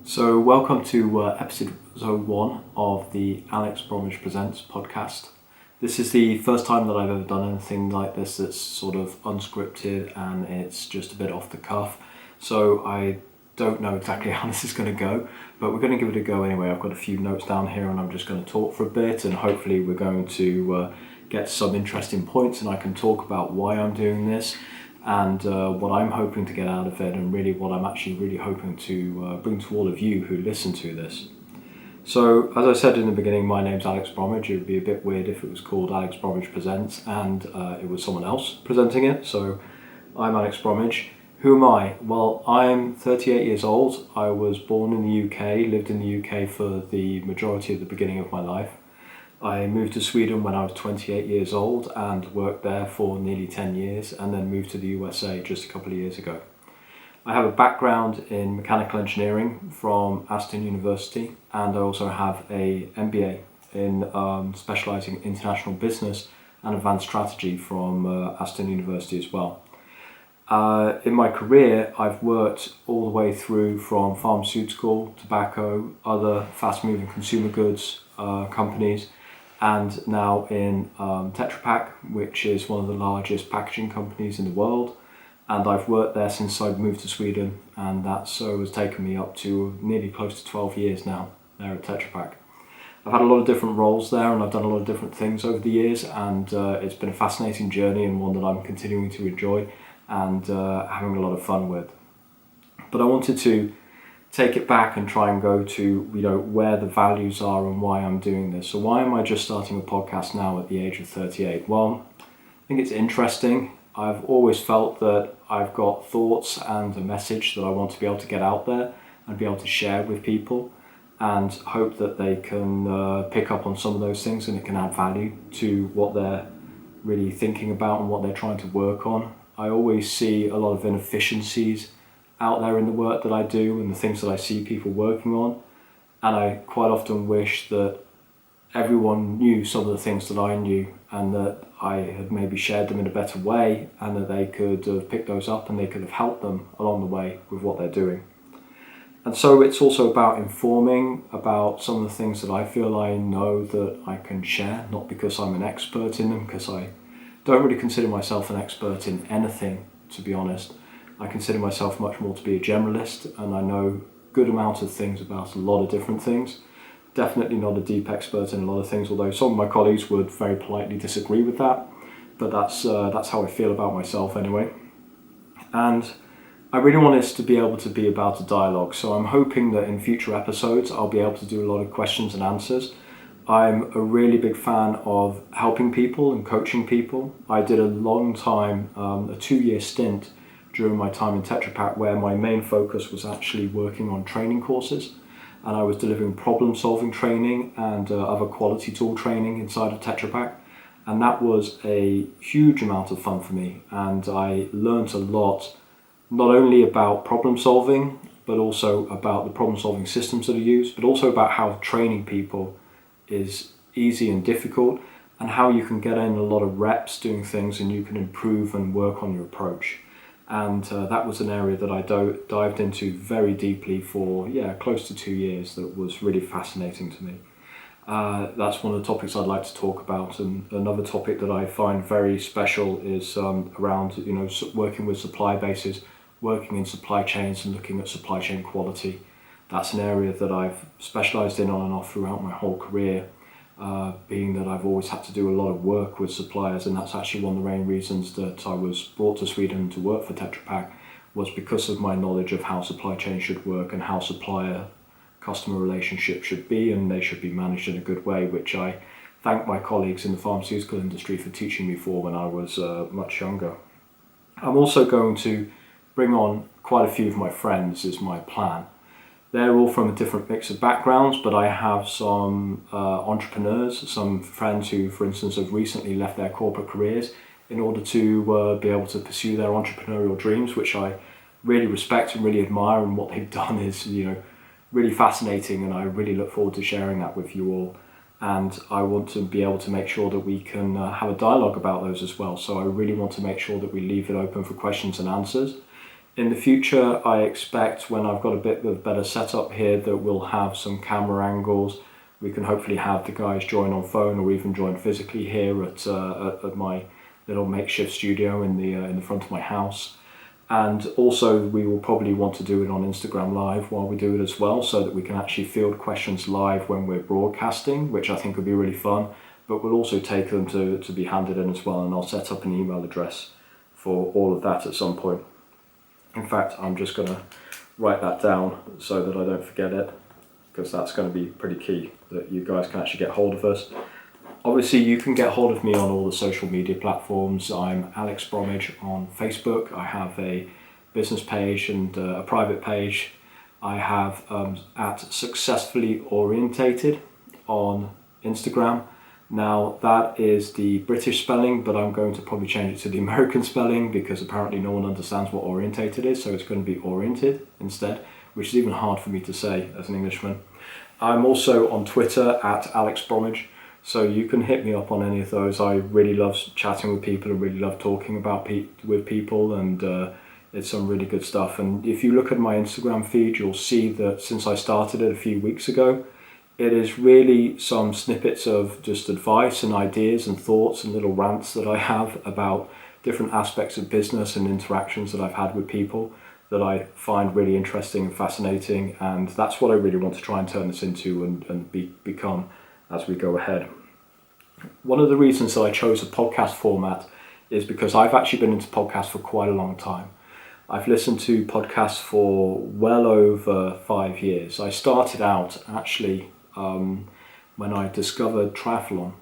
So, welcome to episode 1 of the Bromage Presents podcast. This is the first time that I've ever done anything like this that's sort of unscripted and it's just a bit off the cuff. So, I don't know exactly how this is going to go, but we're going to give it a go anyway. I've got a few notes down here and I'm just going to talk for a bit, and hopefully we're going to get some interesting points and I can talk about why I'm doing this and what I'm hoping to get out of it, and really what I'm actually really hoping to bring to all of you who listen to this. So, as I said in the beginning, my name's Alex Bromage. It would be a bit weird if it was called Alex Bromage Presents and it was someone else presenting it. So, I'm Alex Bromage. Who am I? Well, I'm 38 years old. I was born in the UK, lived in the UK for the majority of the beginning of my life. I moved to Sweden when I was 28 years old and worked there for nearly 10 years, and then moved to the USA just a couple of years ago. I have a background in mechanical engineering from Aston University, and I also have a MBA in specialising in international business and advanced strategy from Aston University as well. In my career, I've worked all the way through from pharmaceutical, tobacco, other fast-moving consumer goods companies, and now in Tetra Pak, which is one of the largest packaging companies in the world. And I've worked there since I moved to Sweden, and that has taken me up to nearly close to 12 years now there at Tetra Pak. I've had a lot of different roles there, and I've done a lot of different things over the years, and it's been a fascinating journey and one that I'm continuing to enjoy and having a lot of fun with. But I wanted to take it back and try and go to where the values are and why I'm doing this. So why am I just starting a podcast now at the age of 38? Well, I think it's interesting. I've always felt that I've got thoughts and a message that I want to be able to get out there and be able to share with people, and hope that they can pick up on some of those things and it can add value to what they're really thinking about and what they're trying to work on. I always see a lot of inefficiencies out there in the work that I do and the things that I see people working on, and I quite often wish that everyone knew some of the things that I knew, and that I had maybe shared them in a better way, and that they could have picked those up and they could have helped them along the way with what they're doing. And so it's also about informing about some of the things that I feel I know that I can share, not because I'm an expert in them, because I don't really consider myself an expert in anything, to be honest. I consider myself much more to be a generalist, and I know a good amount of things about a lot of different things. Definitely not a deep expert in a lot of things, although some of my colleagues would very politely disagree with that. But that's how I feel about myself anyway. And I really want this to be able to be about a dialogue. So I'm hoping that in future episodes I'll be able to do a lot of questions and answers. I'm a really big fan of helping people and coaching people. I did a long time, a 2-year stint during my time in Tetra Pak, where my main focus was actually working on training courses, and I was delivering problem solving training and other quality tool training inside of Tetra Pak, and that was a huge amount of fun for me, and I learned a lot, not only about problem solving but also about the problem solving systems that are used, but also about how training people is easy and difficult, and how you can get in a lot of reps doing things and you can improve and work on your approach. And that was an area that I dived into very deeply for close to 2 years. That was really fascinating to me. That's one of the topics I'd like to talk about. And another topic that I find very special is around working with supply bases, working in supply chains and looking at supply chain quality. That's an area that I've specialised in on and off throughout my whole career. Being that I've always had to do a lot of work with suppliers, and that's actually one of the main reasons that I was brought to Sweden to work for Tetra Pak, was because of my knowledge of how supply chain should work and how supplier-customer relationships should be, and they should be managed in a good way, which I thank my colleagues in the pharmaceutical industry for teaching me for when I was much younger. I'm also going to bring on quite a few of my friends, is my plan. They're all from a different mix of backgrounds, but I have some entrepreneurs, some friends who, for instance, have recently left their corporate careers in order to be able to pursue their entrepreneurial dreams, which I really respect and really admire, and what they've done is, really fascinating, and I really look forward to sharing that with you all. And I want to be able to make sure that we can have a dialogue about those as well. So I really want to make sure that we leave it open for questions and answers. In the future, I expect when I've got a bit of a better setup here that we'll have some camera angles. We can hopefully have the guys join on phone or even join physically here at my little makeshift studio in the front of my house. And also we will probably want to do it on Instagram Live while we do it as well, so that we can actually field questions live when we're broadcasting, which I think would be really fun. But we'll also take them to be handed in as well, and I'll set up an email address for all of that at some point. In fact, I'm just going to write that down so that I don't forget it, because that's going to be pretty key, that you guys can actually get hold of us. Obviously, you can get hold of me on all the social media platforms. I'm Alex Bromage on Facebook. I have a business page and a private page. I have at Successfully Orientated on Instagram. Now, that is the British spelling, but I'm going to probably change it to the American spelling because apparently no one understands what orientated is, so it's going to be oriented instead, which is even hard for me to say as an Englishman. I'm also on Twitter at Alex Bromage. So you can hit me up on any of those. I really love chatting with people and really love talking about with people, and it's some really good stuff. And if you look at my Instagram feed, you'll see that since I started it a few weeks ago, it is really some snippets of just advice and ideas and thoughts and little rants that I have about different aspects of business and interactions that I've had with people that I find really interesting and fascinating. And that's what I really want to try and turn this into and become as we go ahead. One of the reasons that I chose a podcast format is because I've actually been into podcasts for quite a long time. I've listened to podcasts for well over 5 years. I started out actually when I discovered triathlon,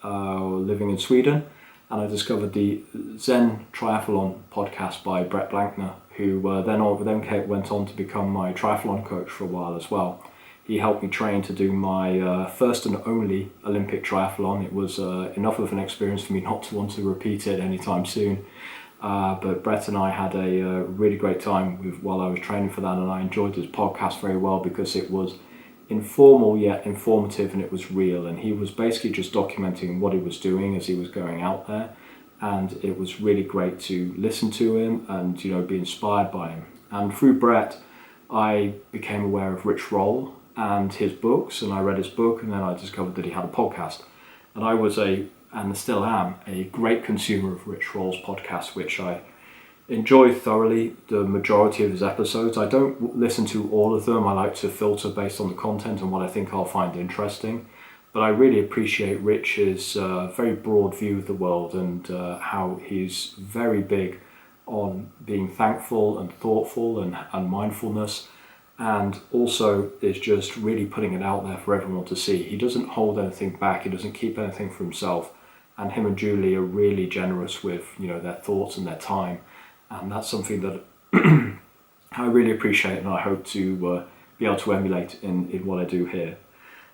living in Sweden, and I discovered the Zen Triathlon podcast by Brett Blankner, who then went on to become my triathlon coach for a while as well. He helped me train to do my first and only Olympic triathlon. It was enough of an experience for me not to want to repeat it anytime soon. But Brett and I had a really great time while I was training for that, and I enjoyed his podcast very well because it was informal yet informative, and it was real. And he was basically just documenting what he was doing as he was going out there, and it was really great to listen to him and be inspired by him. And through Brett, I became aware of Rich Roll and his books, and I read his book, and then I discovered that he had a podcast. And I was and still am, a great consumer of Rich Roll's podcast, which I enjoy thoroughly the majority of his episodes. I don't listen to all of them. I like to filter based on the content and what I think I'll find interesting. But I really appreciate Rich's very broad view of the world, and how he's very big on being thankful and thoughtful and mindfulness, and also is just really putting it out there for everyone to see. He doesn't hold anything back, he doesn't keep anything for himself, and him and Julie are really generous with their thoughts and their time, and that's something that I really appreciate, and I hope to be able to emulate in what I do here.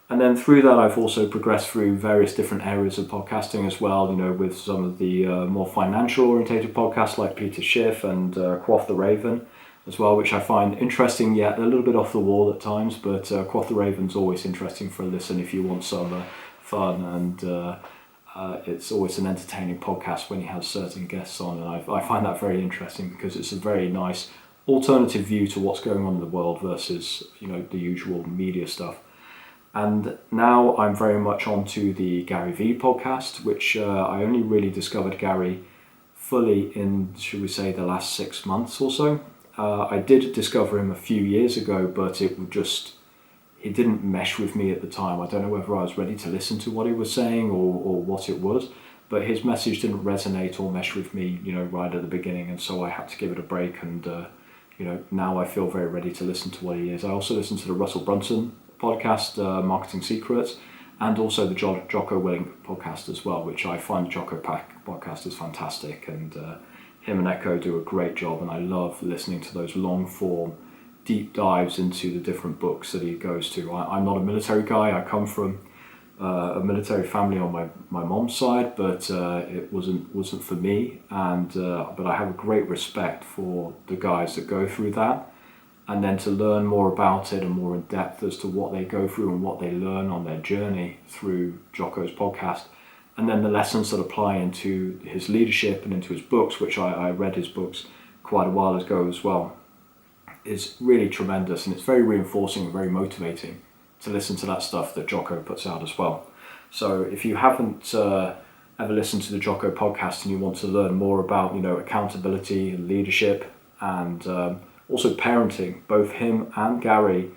And then through that, I've also progressed through various different areas of podcasting as well, with some of the more financial orientated podcasts like Peter Schiff and Quoth the Raven as well, which I find interesting yet a little bit off the wall at times, but Quoth the Raven's always interesting for a listen if you want some fun, and it's always an entertaining podcast when he has certain guests on, and I find that very interesting because it's a very nice alternative view to what's going on in the world versus the usual media stuff. And now I'm very much onto the Gary Vee podcast, which I only really discovered Gary fully in, should we say, the last 6 months or so. I did discover him a few years ago, but it didn't mesh with me at the time. I don't know whether I was ready to listen to what he was saying or what it was, but his message didn't resonate or mesh with me, right at the beginning, and so I had to give it a break, and now I feel very ready to listen to what he is. I also listen to the Russell Brunson podcast, Marketing Secrets, and also the Jocko Willink podcast as well, which I find the Jocko podcast is fantastic, and him and Echo do a great job, and I love listening to those long form deep dives into the different books that he goes to. I'm not a military guy. I come from a military family on my mom's side, but it wasn't for me, and but I have a great respect for the guys that go through that, and then to learn more about it and more in depth as to what they go through and what they learn on their journey through Jocko's podcast, and then the lessons that apply into his leadership and into his books, which I read his books quite a while ago as well, is really tremendous, and it's very reinforcing and very motivating to listen to that stuff that Jocko puts out as well. So if you haven't ever listened to the Jocko podcast and you want to learn more about, accountability and leadership and also parenting, both him and Gary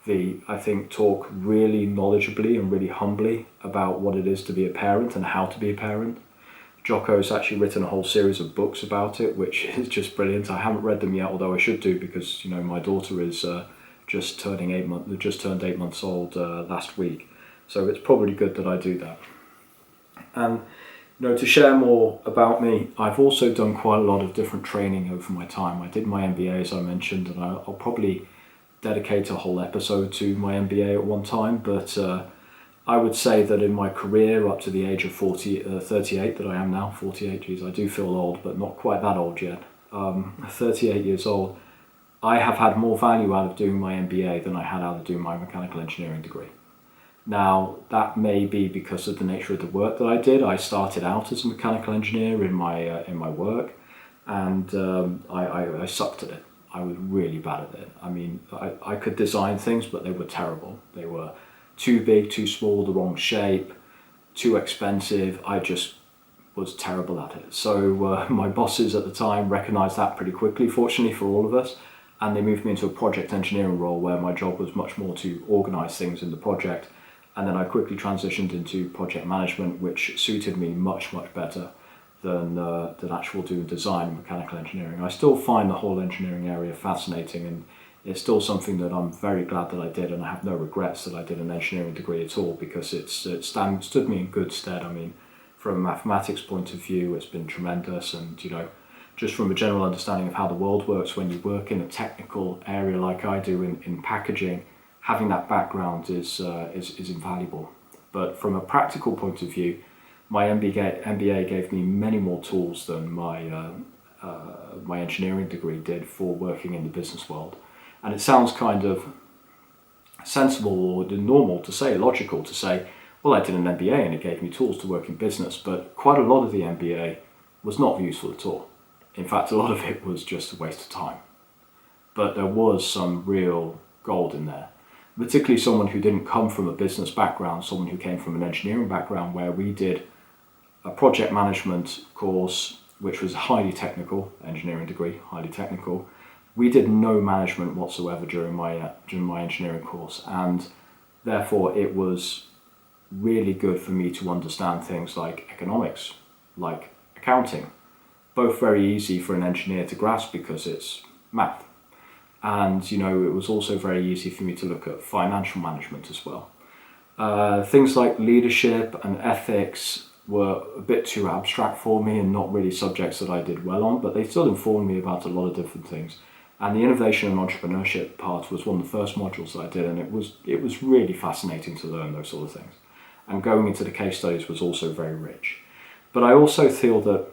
Vee, I think, talk really knowledgeably and really humbly about what it is to be a parent and how to be a parent. Jocko's actually written a whole series of books about it, which is just brilliant. I haven't read them yet, although I should do, because my daughter is just turned 8 months old last week, so it's probably good that I do that. And to share more about me, I've also done quite a lot of different training over my time. I did my MBA, as I mentioned, and I'll probably dedicate a whole episode to my MBA at one time, but I would say that in my career up to the age of 38 that I am now, 48, geez, I do feel old, but not quite that old yet, 38 years old, I have had more value out of doing my MBA than I had out of doing my mechanical engineering degree. Now, that may be because of the nature of the work that I did. I started out as a mechanical engineer in my work, and I sucked at it. I was really bad at it. I mean, I could design things, but they were terrible. They were too big, too small, the wrong shape, too expensive. I just was terrible at it. So my bosses at the time recognised that pretty quickly, fortunately for all of us, and they moved me into a project engineering role where my job was much more to organise things in the project. And then I quickly transitioned into project management, which suited me much, much better than actual doing design and mechanical engineering. I still find the whole engineering area fascinating, and it's still something that I'm very glad that I did, and I have no regrets that I did an engineering degree at all, because it stood me in good stead. I mean, from a mathematics point of view, it's been tremendous, and just from a general understanding of how the world works when you work in a technical area like I do in packaging, having that background is invaluable. But from a practical point of view, my MBA gave me many more tools than my engineering degree did for working in the business world. And it sounds kind of sensible or normal to say, logical to say, well, I did an MBA and it gave me tools to work in business, but quite a lot of the MBA was not useful at all. In fact, a lot of it was just a waste of time. But there was some real gold in there, particularly someone who didn't come from a business background, someone who came from an engineering background, where we did a project management course, which was highly technical, engineering degree, highly technical. We did no management whatsoever during my engineering course, and therefore it was really good for me to understand things like economics, like accounting, both very easy for an engineer to grasp because it's math. And it was also very easy for me to look at financial management as well. Things like leadership and ethics were a bit too abstract for me and not really subjects that I did well on, but they still informed me about a lot of different things. And the innovation and entrepreneurship part was one of the first modules that I did, and it was really fascinating to learn those sort of things. And going into the case studies was also very rich. But I also feel that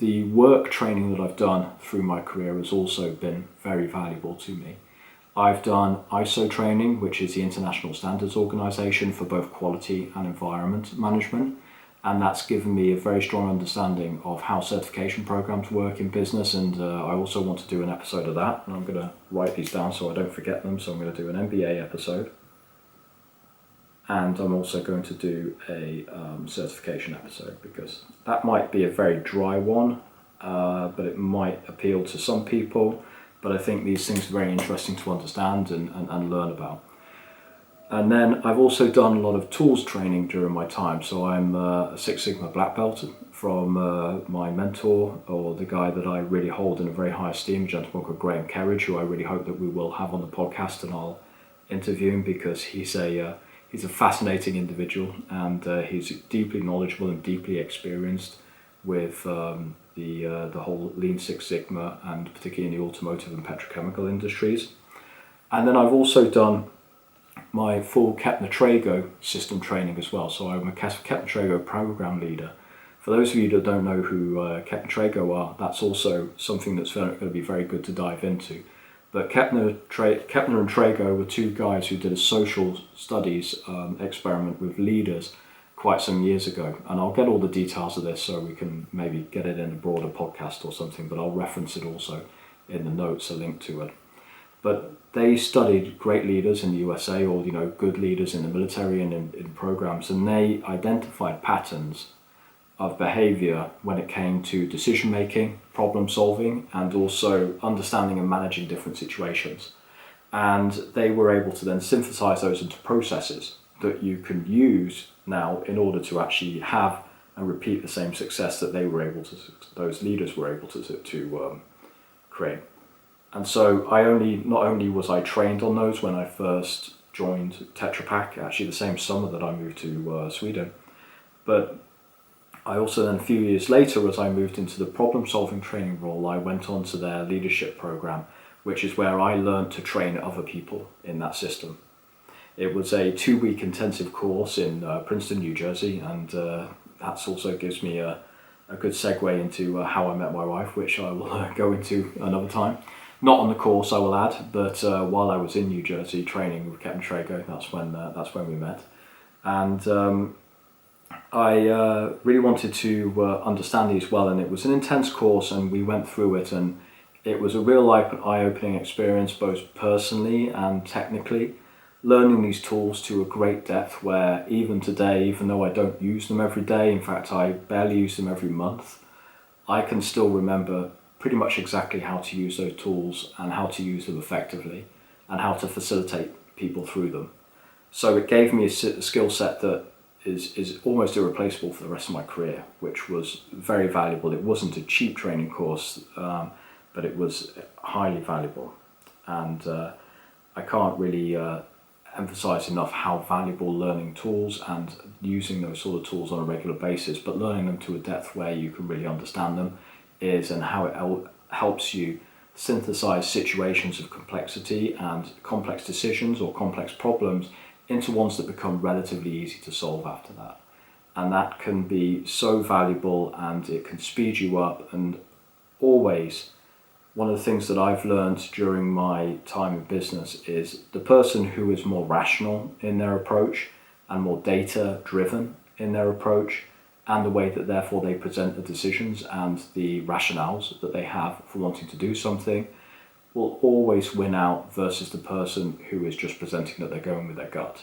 the work training that I've done through my career has also been very valuable to me. I've done ISO training, which is the International Standards Organization for both quality and environment management, and that's given me a very strong understanding of how certification programs work in business, and I also want to do an episode of that, and I'm going to write these down so I don't forget them. So I'm going to do an MBA episode, and I'm also going to do a certification episode, because that might be a very dry one, but it might appeal to some people. But I think these things are very interesting to understand and learn about. And then I've also done a lot of tools training during my time. So I'm a Six Sigma black belt from my mentor, or the guy that I really hold in a very high esteem, a gentleman called Graham Kerridge, who I really hope that we will have on the podcast, and I'll interview him because he's a fascinating individual, and he's deeply knowledgeable and deeply experienced with the whole Lean Six Sigma, and particularly in the automotive and petrochemical industries. And then I've also done my full Kepner-Trago system training as well. So I'm a Kepner-Trago program leader. For those of you that don't know who Kepner-Trago are, that's also something that's going to be very good to dive into. But Kepner and Trago were two guys who did a social studies experiment with leaders, quite some years ago, and I'll get all the details of this so we can maybe get it in a broader podcast or something, but I'll reference it also in the notes, a link to it. But they studied great leaders in the USA, or good leaders in the military and in programs, and they identified patterns of behavior when it came to decision making, problem solving, and also understanding and managing different situations. And they were able to then synthesize those into processes that you can use now in order to actually have and repeat the same success that those leaders were able to create. And so not only was I trained on those when I first joined Tetra Pak, actually the same summer that I moved to Sweden, but I also then a few years later, as I moved into the problem solving training role, I went on to their leadership program, which is where I learned to train other people in that system. It was a 2-week intensive course in Princeton, New Jersey, and that also gives me a good segue into how I met my wife, which I will go into another time. Not on the course, I will add, but while I was in New Jersey training with Captain Trago, that's when we met. And I really wanted to understand these well, and it was an intense course, and we went through it, and it was a real eye-opening experience, both personally and technically, learning these tools to a great depth where even today, even though I don't use them every day, in fact I barely use them every month, I can still remember pretty much exactly how to use those tools and how to use them effectively and how to facilitate people through them. So it gave me a skill set that is almost irreplaceable for the rest of my career, which was very valuable. It wasn't a cheap training course, but it was highly valuable. And I can't really emphasize enough how valuable learning tools and using those sort of tools on a regular basis, but learning them to a depth where you can really understand them is, and how it helps you synthesize situations of complexity and complex decisions or complex problems into ones that become relatively easy to solve after that. And that can be so valuable, and it can speed you up. And always, one of the things that I've learned during my time in business is the person who is more rational in their approach and more data driven in their approach, and the way that therefore they present the decisions and the rationales that they have for wanting to do something, will always win out versus the person who is just presenting that they're going with their gut.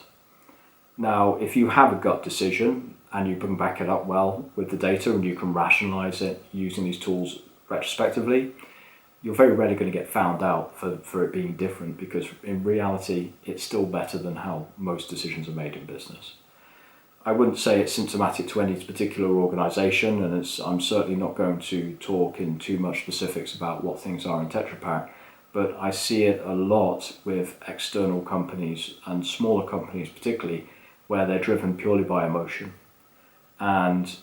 Now, if you have a gut decision and you can back it up well with the data and you can rationalize it using these tools retrospectively, you're very rarely going to get found out for it being different, because in reality, it's still better than how most decisions are made in business. I wouldn't say it's symptomatic to any particular organisation, and I'm certainly not going to talk in too much specifics about what things are in Tetra Pak, but I see it a lot with external companies and smaller companies particularly, where they're driven purely by emotion. And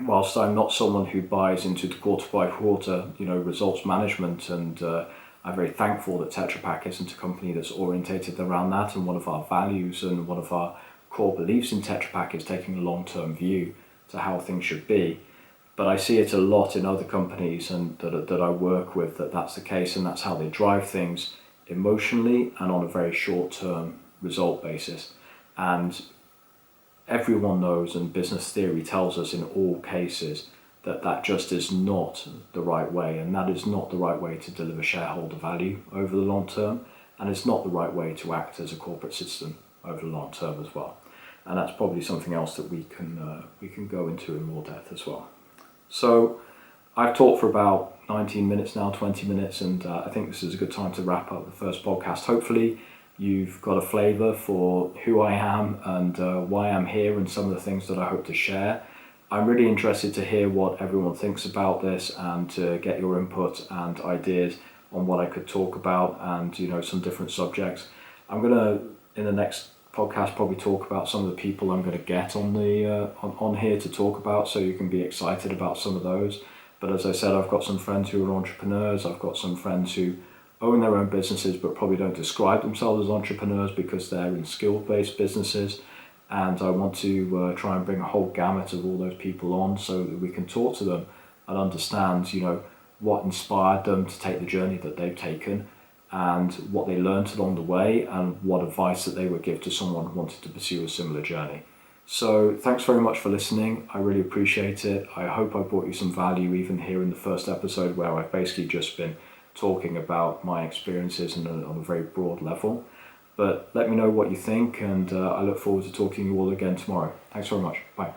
whilst I'm not someone who buys into the quarter by quarter, results management, and I'm very thankful that Tetra Pak isn't a company that's orientated around that, and one of our values and one of our core beliefs in Tetra Pak is taking a long-term view to how things should be. But I see it a lot in other companies and that I work with, that's the case, and that's how they drive things emotionally and on a very short-term result basis. And everyone knows, and business theory tells us in all cases, that just is not the right way, and that is not the right way to deliver shareholder value over the long term, and it's not the right way to act as a corporate system over the long term as well. And that's probably something else that we can go into in more depth as well. So I've talked for about 19 minutes now, 20 minutes, and I think this is a good time to wrap up the first podcast. Hopefully you've got a flavour for who I am and why I'm here, and some of the things that I hope to share. I'm really interested to hear what everyone thinks about this, and to get your input and ideas on what I could talk about, and some different subjects. I'm going to, in the next podcast, probably talk about some of the people I'm going to get on on here to talk about, so you can be excited about some of those. But as I said, I've got some friends who are entrepreneurs. I've got some friends who own their own businesses but probably don't describe themselves as entrepreneurs because they're in skill-based businesses. And I want to try and bring a whole gamut of all those people on, so that we can talk to them and understand, what inspired them to take the journey that they've taken, and what they learned along the way, and what advice that they would give to someone who wanted to pursue a similar journey. So thanks very much for listening. I really appreciate it. I hope I brought you some value even here in the first episode, where I've basically just been talking about my experiences on a very broad level. But let me know what you think, and I look forward to talking to you all again tomorrow. Thanks very much. Bye.